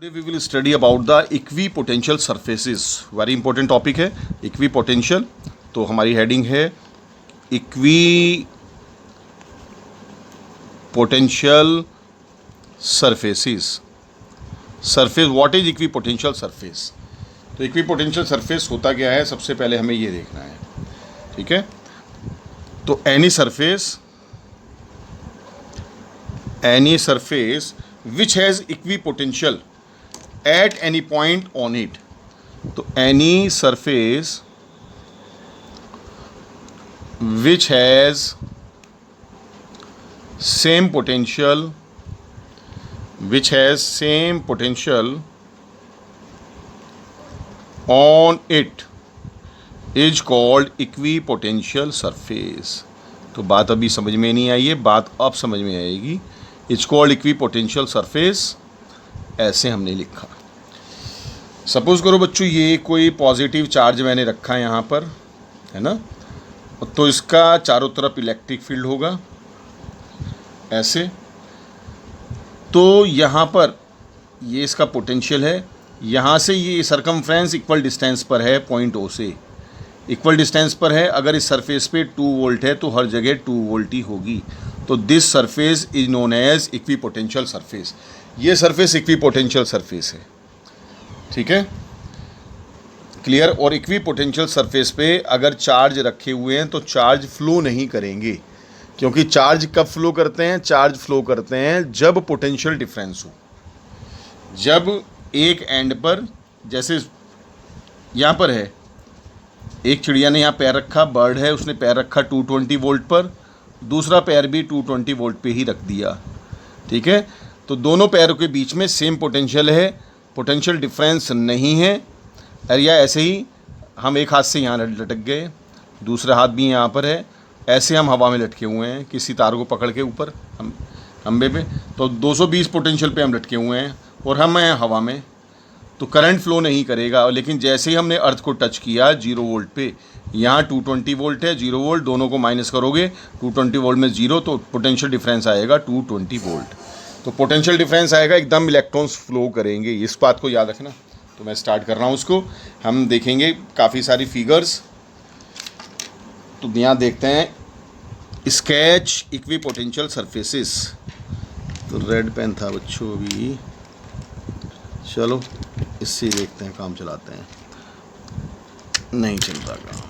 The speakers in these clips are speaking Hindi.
Today we will study about the equipotential surfaces. Very important topic है इक्वी पोटेंशियल। तो हमारी हेडिंग है equipotential surfaces. Surface, what is equipotential surface? तो इक्वी पोटेंशियल सरफेस होता क्या है, सबसे पहले हमें ये देखना है। ठीक है, तो any surface which has equipotential at any point on it. तो any surface which has same potential on it is called equipotential surface। तो बात अभी समझ में नहीं आई है, बात अब समझ में आएगी। इट्स कॉल्ड equipotential surface, ऐसे हमने लिखा। सपोज करो बच्चों ये कोई पॉजिटिव चार्ज मैंने रखा है यहाँ पर, है ना, तो इसका चारों तरफ इलेक्ट्रिक फील्ड होगा ऐसे। तो यहाँ पर ये इसका पोटेंशियल है, यहाँ से ये सरकमफ्रेंस इक्वल डिस्टेंस पर है, पॉइंट ओ से इक्वल डिस्टेंस पर है। अगर इस सरफेस पे 2 वोल्ट है तो हर जगह 2 वोल्ट ही होगी। तो this surface is known as equipotential surface. ये सरफेस इक्विपोटेंशियल सरफेस है। ठीक है, क्लियर। और इक्विपोटेंशियल सरफेस पे अगर चार्ज रखे हुए हैं तो चार्ज फ्लो नहीं करेंगे, क्योंकि चार्ज कब फ्लो करते हैं? चार्ज फ्लो करते हैं जब पोटेंशियल डिफरेंस हो। जब एक एंड पर, जैसे यहाँ पर है, एक चिड़िया ने यहाँ पैर रखा, बर्ड है, उसने पैर रखा 220 वोल्ट पर, दूसरा पैर भी 220 वोल्ट पे ही रख दिया। ठीक है, तो दोनों पैरों के बीच में सेम पोटेंशियल है, पोटेंशियल डिफरेंस नहीं है। और या ऐसे ही हम एक हाथ से यहाँ लटक गए, दूसरा हाथ भी यहाँ पर है, ऐसे हम हवा में लटके हुए हैं किसी तार को पकड़ के ऊपर हम खंबे पे। तो 220 पोटेंशियल पे हम लटके हुए हैं और हम हैं हवा में, तो करंट फ्लो नहीं करेगा। लेकिन जैसे ही हमने अर्थ को टच किया 0 वोल्ट पे, यहाँ 220 वोल्ट है, 0 वोल्ट, दोनों को माइनस करोगे 220 वोल्ट में 0, तो पोटेंशियल डिफरेंस आएगा 220 वोल्ट। तो पोटेंशियल डिफरेंस आएगा, एकदम इलेक्ट्रॉन्स फ्लो करेंगे। इस बात को याद रखना। तो मैं स्टार्ट कर रहा हूँ उसको। हम देखेंगे काफ़ी सारी फिगर्स। तो यहाँ देखते हैं स्केच इक्विपोटेंशियल सरफेसेस। तो रेड पेन था बच्चों अभी, चलो इससे देखते हैं, काम चलाते हैं। नहीं चलता काम।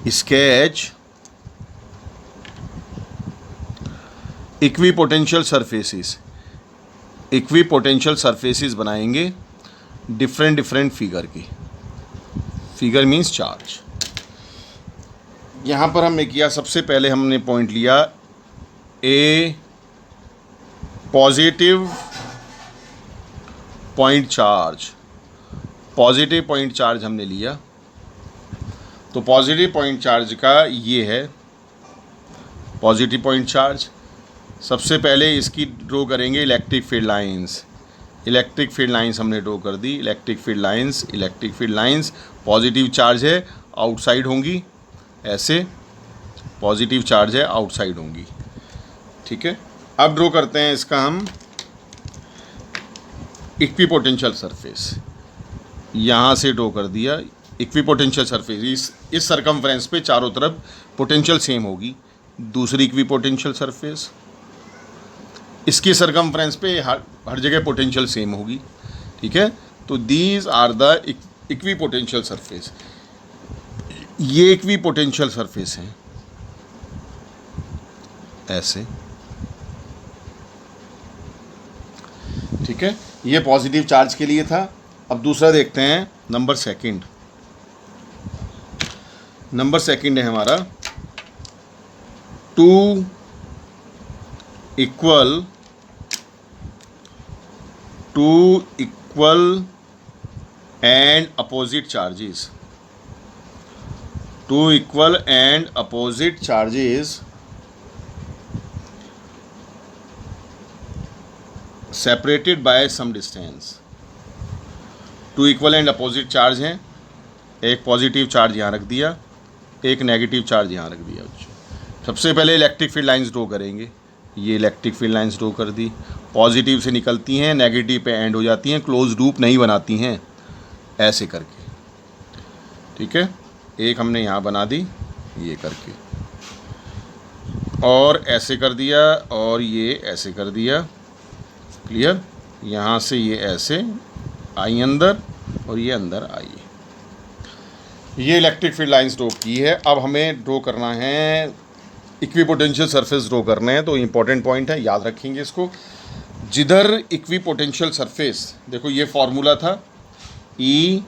Sketch equipotential surfaces. Equipotential surfaces बनाएंगे डिफरेंट फिगर की। Figure means charge. यहाँ पर हमने किया, सबसे पहले हमने पॉइंट लिया a positive point charge. Positive point charge हमने लिया। तो पॉजिटिव पॉइंट चार्ज का ये है पॉजिटिव पॉइंट चार्ज। सबसे पहले इसकी ड्रॉ करेंगे electric field lines. Electric field lines हमने ड्रॉ कर दी। Electric field lines positive charge है, आउटसाइड होंगी, ऐसे पॉजिटिव चार्ज है, आउटसाइड होंगी। ठीक है, अब ड्रॉ करते हैं इसका हम इक्विपोटेंशियल सरफेस। यहाँ से ड्रॉ कर दिया इक्विपोटेंशियल सरफेस। इस सरकमफ्रेंस पे चारों तरफ पोटेंशियल सेम होगी। दूसरी इक्विपोटेंशियल सरफेस, इसकी सरकमफ्रेंस पे हर जगह पोटेंशियल सेम होगी। ठीक है, तो these are the equipotential surface. ये इक्विपोटेंशियल सरफेस हैं ऐसे। ठीक है, ये पॉजिटिव चार्ज के लिए था। अब दूसरा देखते हैं, नंबर सेकंड है हमारा 2 equal and opposite charges. 2 equal and opposite charges separated by some distance. 2 equal and opposite charge हैं। एक पॉजिटिव चार्ज यहाँ रख दिया, एक नेगेटिव चार्ज यहाँ रख दिया। सबसे पहले इलेक्ट्रिक फील्ड लाइंस ड्रॉ करेंगे। ये इलेक्ट्रिक फील्ड लाइंस ड्रॉ कर दी। पॉजिटिव से निकलती हैं, नेगेटिव पे एंड हो जाती हैं, क्लोज लूप नहीं बनाती हैं, ऐसे करके। ठीक है, एक हमने यहाँ बना दी ये करके, और ऐसे कर दिया, और ये ऐसे कर दिया। क्लियर? यहाँ से ये ऐसे आई अंदर और ये अंदर आई। ये इलेक्ट्रिक फील्ड लाइंस ड्रॉ की है। अब हमें ड्रॉ करना है, इक्विपोटेंशियल सरफेस ड्रॉ करने हैं। तो इंपॉर्टेंट पॉइंट है, याद रखेंगे इसको। जिधर इक्विपोटेंशियल सरफेस, देखो ये फॉर्मूला था E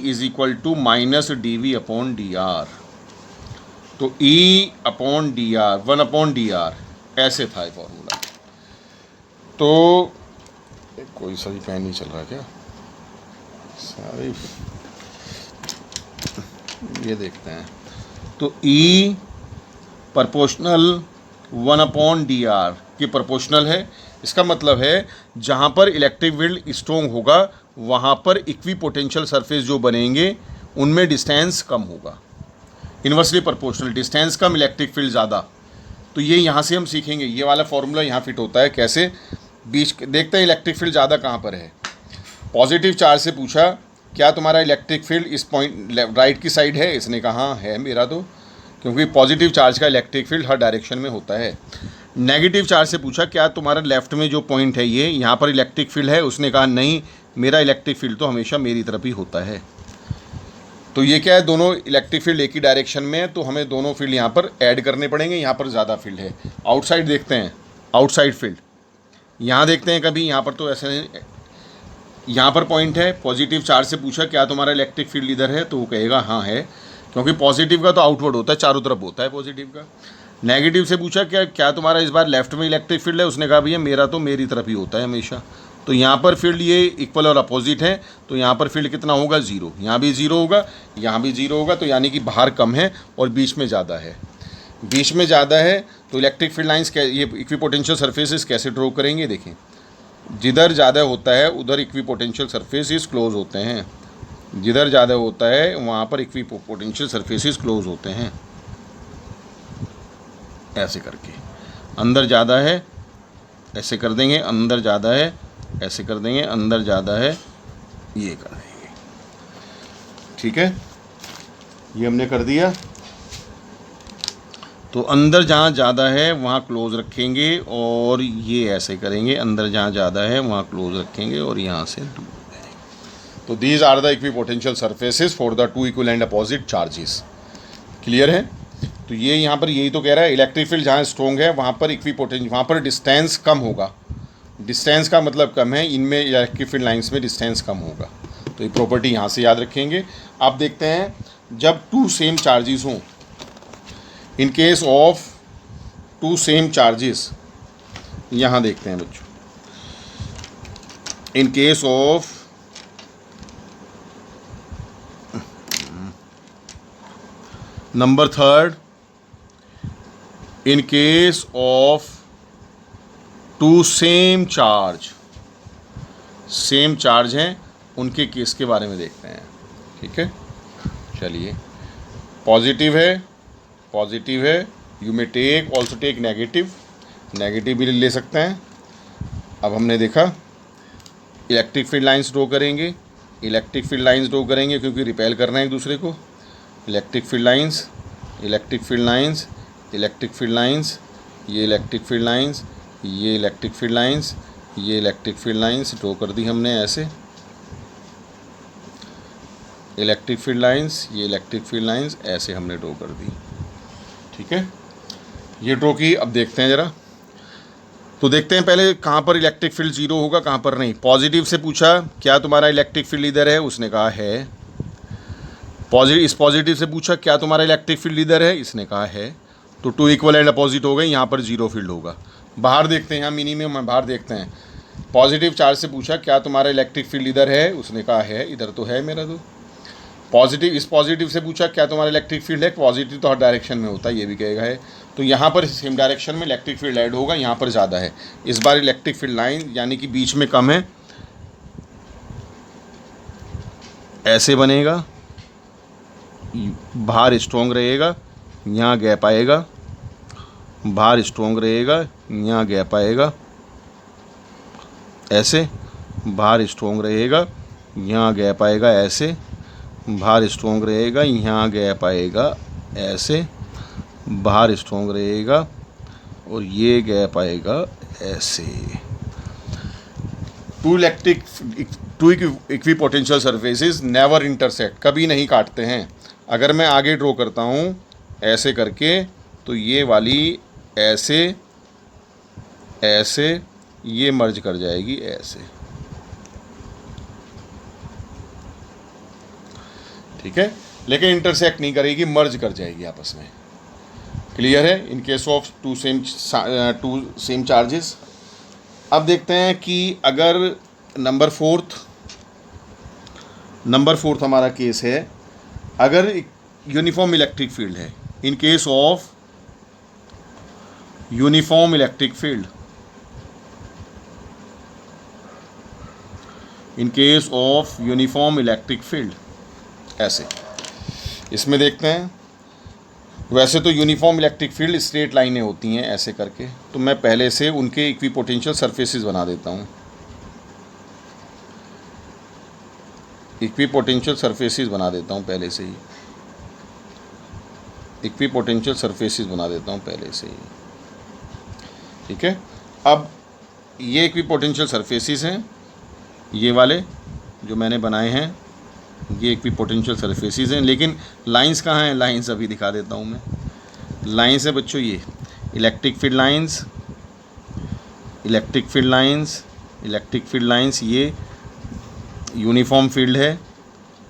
is equal to minus dV/dr। तो E/dr 1/dr ऐसे था ये फॉर्मूला। तो कोई सही पेन नहीं चल रहा क्या? सॉरी, ये देखते हैं। तो E प्रोपोर्शनल 1/dr की प्रोपोर्शनल है। इसका मतलब है जहाँ पर इलेक्ट्रिक फील्ड स्ट्रॉन्ग होगा वहाँ पर इक्विपोटेंशियल सरफेस जो बनेंगे उनमें डिस्टेंस कम होगा। इन्वर्सली प्रोपोर्शनल, डिस्टेंस कम इलेक्ट्रिक फील्ड ज़्यादा। तो ये यहाँ से हम सीखेंगे, ये वाला फॉर्मूला यहाँ फिट होता है कैसे। बीच देखते हैं इलेक्ट्रिक फील्ड ज़्यादा कहाँ पर है। पॉजिटिव चार्ज से पूछा क्या तुम्हारा इलेक्ट्रिक फील्ड इस पॉइंट राइट की साइड है, इसने कहा हाँ है मेरा, तो क्योंकि पॉजिटिव चार्ज का इलेक्ट्रिक फील्ड हर डायरेक्शन में होता है। नेगेटिव चार्ज से पूछा क्या तुम्हारा लेफ्ट में जो पॉइंट है ये यहाँ पर इलेक्ट्रिक फील्ड है, उसने कहा नहीं, मेरा इलेक्ट्रिक फील्ड तो हमेशा मेरी तरफ ही होता है। तो ये क्या है, दोनों इलेक्ट्रिक फील्ड एक ही डायरेक्शन में है, तो हमें दोनों फील्ड यहाँ पर ऐड करने पड़ेंगे। यहाँ पर ज़्यादा फील्ड है। आउटसाइड देखते हैं, आउटसाइड फील्ड यहाँ देखते हैं कभी, यहाँ पर तो ऐसे, यहाँ पर पॉइंट है। पॉजिटिव चार्ज से पूछा क्या तुम्हारा इलेक्ट्रिक फील्ड इधर है, तो वो कहेगा हाँ है, क्योंकि पॉजिटिव का तो आउटवर्ड होता है, चारों तरफ होता है पॉजिटिव का। नेगेटिव से पूछा क्या तुम्हारा इस बार लेफ्ट में इलेक्ट्रिक फील्ड है, उसने कहा भैया मेरा तो मेरी तरफ ही होता है हमेशा। तो यहाँ पर फील्ड ये इक्वल और अपोजिट है, तो यहाँ पर फील्ड कितना होगा, 0। यहाँ भी 0 होगा, यहाँ भी 0 होगा, तो यानी कि बाहर कम है और बीच में ज़्यादा है। बीच में ज़्यादा है तो इलेक्ट्रिक फील्ड लाइंस ये इक्विपोटेंशियल सरफेसेस कैसे ड्रॉ करेंगे, देखें। जिधर ज़्यादा होता है उधर इक्विपोटेंशियल सरफेसेस क्लोज होते हैं। जिधर ज़्यादा होता है वहाँ पर इक्विपोटेंशियल सरफेसेस क्लोज होते हैं, ऐसे करके। अंदर ज़्यादा है ऐसे कर देंगे, अंदर ज़्यादा है ऐसे कर देंगे, अंदर ज़्यादा है ये कर देंगे। ठीक है, ये हमने कर दिया। तो अंदर जहाँ ज़्यादा है वहाँ क्लोज रखेंगे और ये ऐसे करेंगे, अंदर जहाँ ज़्यादा है वहाँ क्लोज रखेंगे और यहाँ से दूर करेंगे। तो these are the equipotential surfaces for the two equal and opposite charges. Clear है? तो ये यहाँ पर यही तो कह रहा है, इलेक्ट्रिक फील्ड जहाँ स्ट्रॉन्ग है वहाँ पर वहाँ पर डिस्टेंस कम होगा। डिस्टेंस का मतलब कम है, इनमें इलेक्ट्रिक फील्ड लाइंस में डिस्टेंस कम होगा। तो ये प्रॉपर्टी यहाँ से याद रखेंगे। अब देखते हैं जब टू सेम चार्जेस हों, in case of two same charges, यहाँ देखते हैं बच्चों, in case of number 3, in case of two same charge, same charge हैं उनके केस के बारे में देखते हैं। ठीक है, चलिए। पॉजिटिव है, you may take also take negative, negative भी ले सकते हैं। अब हमने देखा इलेक्ट्रिक फील्ड लाइंस ड्रॉ करेंगे, इलेक्ट्रिक फील्ड लाइंस ड्रॉ करेंगे क्योंकि रिपेल करना है एक दूसरे को। Electric field lines, electric field lines, electric field lines, ये इलेक्ट्रिक फील्ड लाइंस, ये इलेक्ट्रिक फील्ड लाइंस, ये इलेक्ट्रिक फील्ड लाइंस ड्रॉ कर दी हमने ऐसे। इलेक्ट्रिक फील्ड लाइंस, ये इलेक्ट्रिक फील्ड लाइंस ऐसे हमने ड्रॉ कर दी। ठीक है, ये ड्रॉ की। अब देखते हैं ज़रा, तो देखते हैं पहले कहाँ पर इलेक्ट्रिक फील्ड 0 होगा, कहाँ पर नहीं। पॉजिटिव से पूछा क्या तुम्हारा इलेक्ट्रिक फील्ड इधर है, उसने कहा है। इस पॉजिटिव से पूछा क्या तुम्हारा इलेक्ट्रिक फील्ड इधर है, इसने कहा है। तो टू इक्वल एंड अपोजिट हो गए, यहाँ पर 0 फील्ड होगा। बाहर देखते हैं, यहाँ मिनिमम है, बाहर देखते हैं। पॉजिटिव चार्ज से पूछा क्या तुम्हारा इलेक्ट्रिक फील्ड इधर है, उसने कहा है, इधर तो है मेरा। तो पॉजिटिव, इस पॉजिटिव से पूछा क्या तुम्हारा इलेक्ट्रिक फील्ड है, पॉजिटिव तो हर डायरेक्शन में होता है, ये भी कहेगा है। तो यहाँ पर सेम डायरेक्शन में इलेक्ट्रिक फील्ड ऐड होगा, यहाँ पर ज़्यादा है। इस बार इलेक्ट्रिक फील्ड लाइन यानी कि बीच में कम है, ऐसे बनेगा, बाहर स्ट्रॉन्ग रहेगा, यहाँ गैप आएगा, बाहर स्ट्रॉन्ग रहेगा, यहाँ गैप आएगा, ऐसे बाहर स्ट्रॉन्ग रहेगा, यहाँ गैप आएगा, ऐसे बाहर स्ट्रॉन्ग रहेगा, यहाँ गैप आएगा, ऐसे बाहर स्ट्रॉन्ग रहेगा, और ये गैप आएगा ऐसे। Two equipotential surfaces never intersect, कभी नहीं काटते हैं। अगर मैं आगे ड्रॉ करता हूँ ऐसे करके, तो ये वाली ऐसे ऐसे ये मर्ज कर जाएगी ऐसे, ठीक है, लेकिन इंटरसेक्ट नहीं करेगी, मर्ज कर जाएगी आपस में। क्लियर है? In case of two same charges. अब देखते हैं कि अगर नंबर फोर्थ हमारा केस है, अगर यूनिफॉर्म इलेक्ट्रिक फील्ड है, in case of uniform electric field, in case of uniform electric field, ऐसे इसमें देखते हैं। वैसे तो यूनिफॉर्म इलेक्ट्रिक फील्ड स्ट्रेट लाइनें होती हैं ऐसे करके, तो मैं पहले से उनके इक्विपोटेंशियल सरफेसेस बना देता हूँ। इक्विपोटेंशियल सरफेसेस बना देता हूँ पहले से ही, इक्विपोटेंशियल सरफेसेस बना देता हूँ पहले से ही, ठीक है। अब ये इक्विपोटेंशियल सरफेसेस हैं, ये वाले जो मैंने बनाए हैं, ये इक्विपोटेंशियल सरफेसेस हैं। लेकिन लाइंस कहाँ हैं? लाइंस अभी दिखा देता हूँ मैं। लाइंस है बच्चों, ये electric field lines, electric field lines, electric field lines, ये यूनिफॉर्म फील्ड है,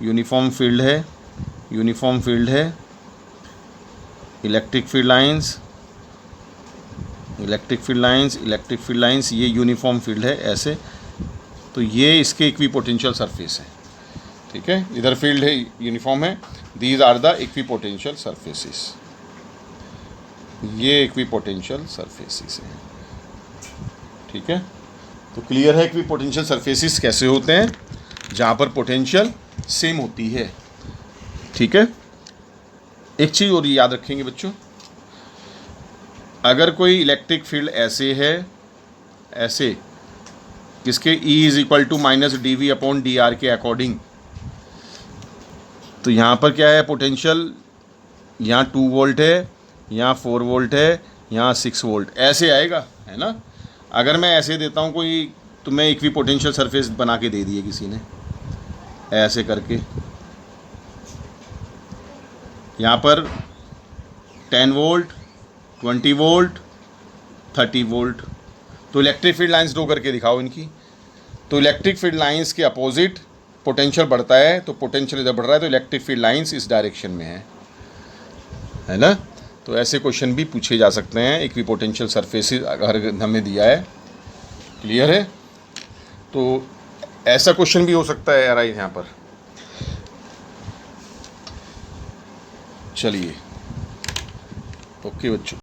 यूनिफॉर्म फील्ड है, यूनिफॉर्म फील्ड है, electric field lines, electric field lines, electric field lines, ये यूनिफॉर्म फील्ड है ऐसे। तो ये इसके इक्विपोटेंशियल सरफेस है, ठीक है। इधर फील्ड है, यूनिफॉर्म है। These are the equipotential surfaces, ये इक्विपोटेंशियल सरफेसेस हैं, ठीक है। तो क्लियर है इक्विपोटेंशियल सरफेसेस कैसे होते हैं? जहाँ पर पोटेंशियल सेम होती है, ठीक है। एक चीज़ और याद रखेंगे बच्चों, अगर कोई इलेक्ट्रिक फील्ड ऐसे है, ऐसे किसके E is equal to -dV/dr के अकॉर्डिंग, तो यहाँ पर क्या है पोटेंशियल, यहाँ 2 वोल्ट है, यहाँ 4 वोल्ट है, यहाँ 6 वोल्ट, ऐसे आएगा, है ना। अगर मैं ऐसे देता हूँ कोई, तो मैं इक्विपोटेंशियल सरफेस बना के दे दिए किसी ने ऐसे करके, यहाँ पर 10 वोल्ट, 20 वोल्ट, 30 वोल्ट, तो इलेक्ट्रिक फील्ड लाइंस ड्रॉ करके दिखाओ इनकी। तो इलेक्ट्रिक फील्ड लाइंस के अपोजिट पोटेंशियल बढ़ता है, तो पोटेंशियल इधर बढ़ रहा है, तो इलेक्ट्रिक फील्ड लाइंस इस डायरेक्शन में है ना। तो ऐसे क्वेश्चन भी पूछे जा सकते हैं, इक्विपोटेंशियल सरफेसेस अगर हमें दिया है। क्लियर है? तो ऐसा क्वेश्चन भी हो सकता है यार यहाँ पर। चलिए, ओके बच्चों।